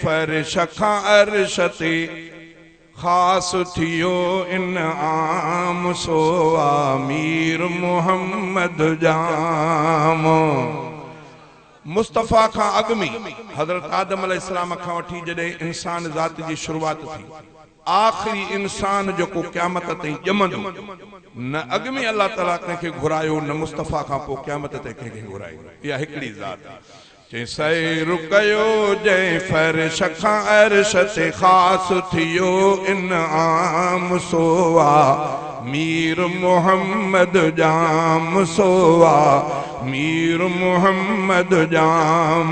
फर्श खां अर्श ते ख़ास थियो इनाम सो मीर मोहम्मद जाम। मुस्तफ़ा खां अगमी हज़रत आदम अलैहिस्सलाम खां वठी जॾहिं इंसान ज़ात जी शुरुआत थी, आखिरी इंसान जो को क़यामत ताईं ॼमंदो, न अगमी अल्लाह ताला कंहिंखे घुरायो, न मुस्तफ़ा खां पोइ क़यामत ते कंहिंखे घुरायो। इहा हिकिड़ी ज़ात आहे। चई सैर कयो जंहिं फर्श खां अर्श ते ख़ास थियो इनाम सो मीर मोहम्मद जाम सो मीर मोहम्मद जाम।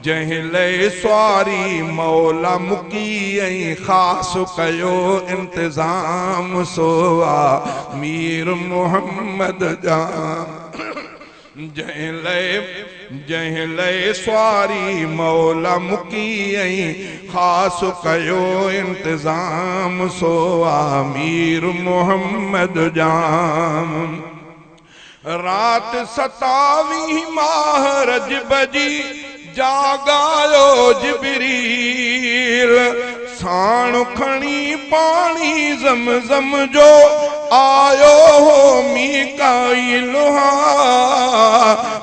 जंहिं लइ स्वारी मौला मुकी ऐं ख़ास कयो इंतज़ाम सो मीर मोहम्मद जाम। जंहिं लइ स्वारी मौला मुकी ऐं ख़ास कयो इंतज़ाम सो मीर मोहम्मद जाम। रात 27 माह रजब जी जागायो जिबरील, साण खणी पानी ज़मज़म जो आयो हो मीकाईल,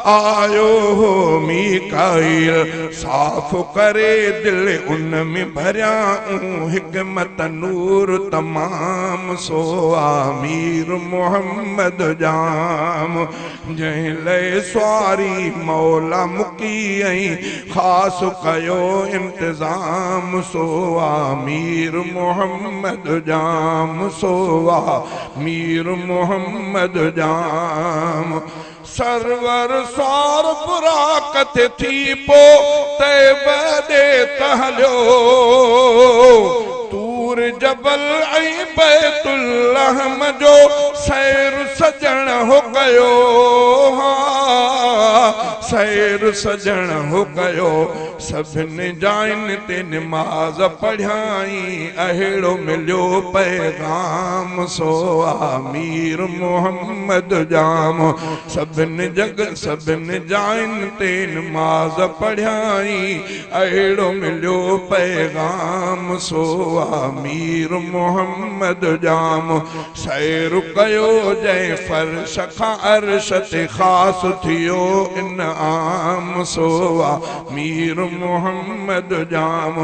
आयो हो मीकाईल। साफ़ करे दिल उन में भरियाऊं हिकमत नूर तमाम सो मीर मोहम्मद जाम। जंहिं लइ स्वारी मौला मुकी ऐं ख़ास कयो इंतज़ाम सो मीर मोहम्मद जाम सो मीर मोहम्मद जाम। सरवर सार बुराकत थी पो तैब दे तहलियो, तूर जबल ऐं बैतुल्लहम जो सैर सजण हो कयो, सैर सजण हो कयो। सभिनी जाइन ते निमाज़ पढ़ियाई, अहिड़ो मिलियो पैगाम सो मीर मोहम्मद जाम। सभिनी जाइन ते निमाज़ पढ़ियाई, अहिड़ो मिलियो पैगाम सो मीर मोहम्मद जाम। सैर कयो जंहिं फर्श खां अर्श ते ख़ास थियो इनाम सो मीर मोहम्मद जाम।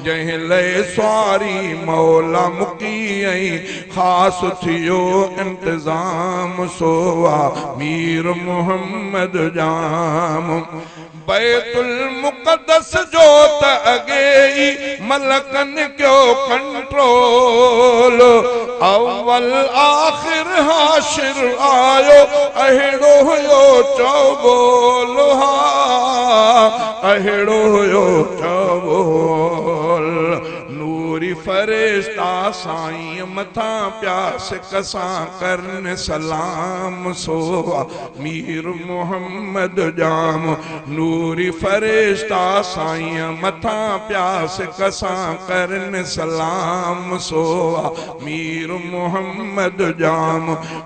जंहिं लइ स्वारी मौला मुकी ऐं ख़ास थियो इंतज़ाम सो मीर मोहम्मद जाम। बैतुल मुक़द्दस जो त अॻे ई मलकन कयो कंट्रोल, अव्वल आख़िर हाशिर आयो अहिड़ो हुयो चौबोल, अहिड़ो हुयो चौबोल। नूरी फरिश्ता साईं मथां प्यास कसां करन सलाम सो मीर मोहम्मद जाम। नूरी फरिश्ता साईं मथां प्यास कसां करन सलाम सो मीर मोहम्मद जाम।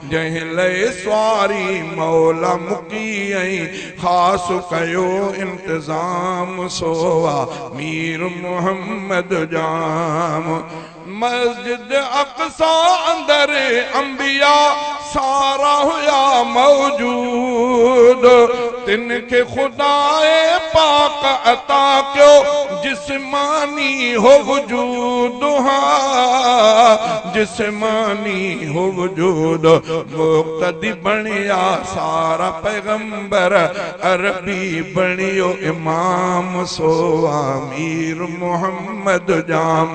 जंहिं लइ स्वारी मौला मुकी ऐं ख़ास कयो इंतज़ाम सो मीर मोहम्मद जाम। मस्जिद अक़सा अंदर अंबिया सारा हुया मौजूद, तिनके खुदाए पाक अता कयो जिस्मानी हो वजूद, जिस्मानी हो वजूद। मुक़्तदी बणिया सारा पैगंबर, अरबी बणियो इमाम सो मीर मोहम्मद जाम।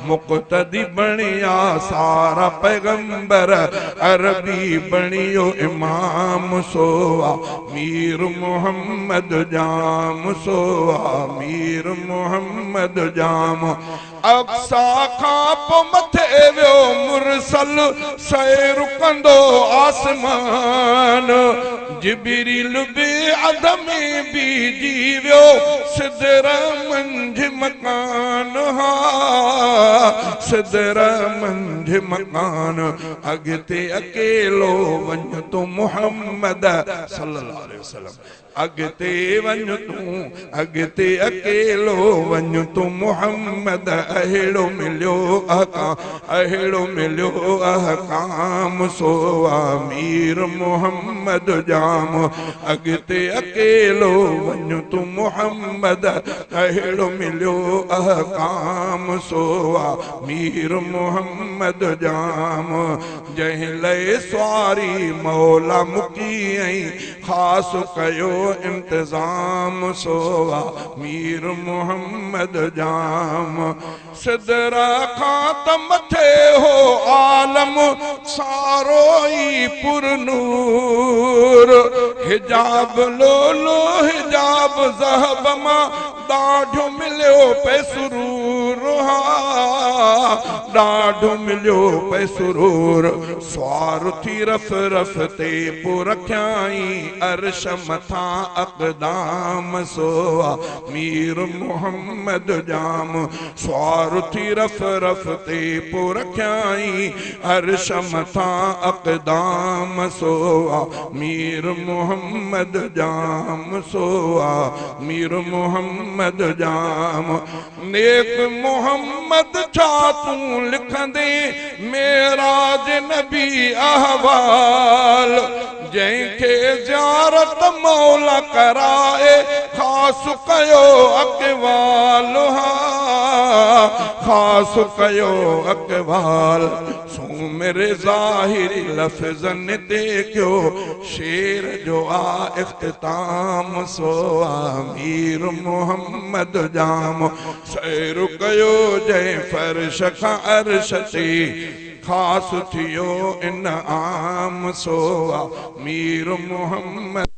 मुक़्तदी बणिया सारा पैगंबर, अरबी बणियो इमाम सो मीर मोहम्मद जाम सो मीर मोहम्मद जाम। अक्सा खां पोइ मथे वियो मुरसल, सैर कंदो आसमान। जिबरील बि अध में बीजी वियो, सिदर मंझ मकान, सिदर मंझ मकान। अॻिते अकेलो वञ तो मुहम्मद सल्लल्लाहु अलैहि वसल्लम। अगते वञ तूं अगते अकेलो वञ तूं मोहम्मद अहिड़ो मिलियो अहकाम सो मीर मोहम्मद जाम अगते अकेलो वञ तूं मोहम्मद अहिड़ो मिलियो अहकाम सो मीर मोहम्मद जाम जंहिं लए सवारी मौला मुकी ऐं ख़ासि कयो इंतज़ाम सोवा मीर मोहम्मद जाम सिदरा खां त मथे हो आलम सारो ई पुरनूर हिजाब लोलो हिजाब ज़हब मां ॾाढो मिलियो पे सुरूर ॾाढो मिलियो पे सुरूर स्वार थी रफ़ रफ़ ते पोइ रखियाई अर्श मथां अक़दाम सोवा मीर मोहम्मद जाम स्वार थी रफ़ रफ़ ते पोइ रखियाई अर्श मथां अक़दाम सोवा मीर मोहम्मद जाम सोवा मीर मोहम्मद जाम नेक मोहम्मद छा तूं लिखंदे मेराज नबी अहवाल जंहिंखे ज़ियारत मौला कराए ख़ासि कयो अक़वाल ख़ासि कयो अक़वाल सो मेरे ज़ाहिरी लफ़्ज़नि ते कयो शेर जो आ इख़्तिताम सो मीर मोहम्मद जाम सैर कयो जंहिं फ़र्श खां अर्श ते ख़ासि थियो इनाम सो मीर मोहम्मद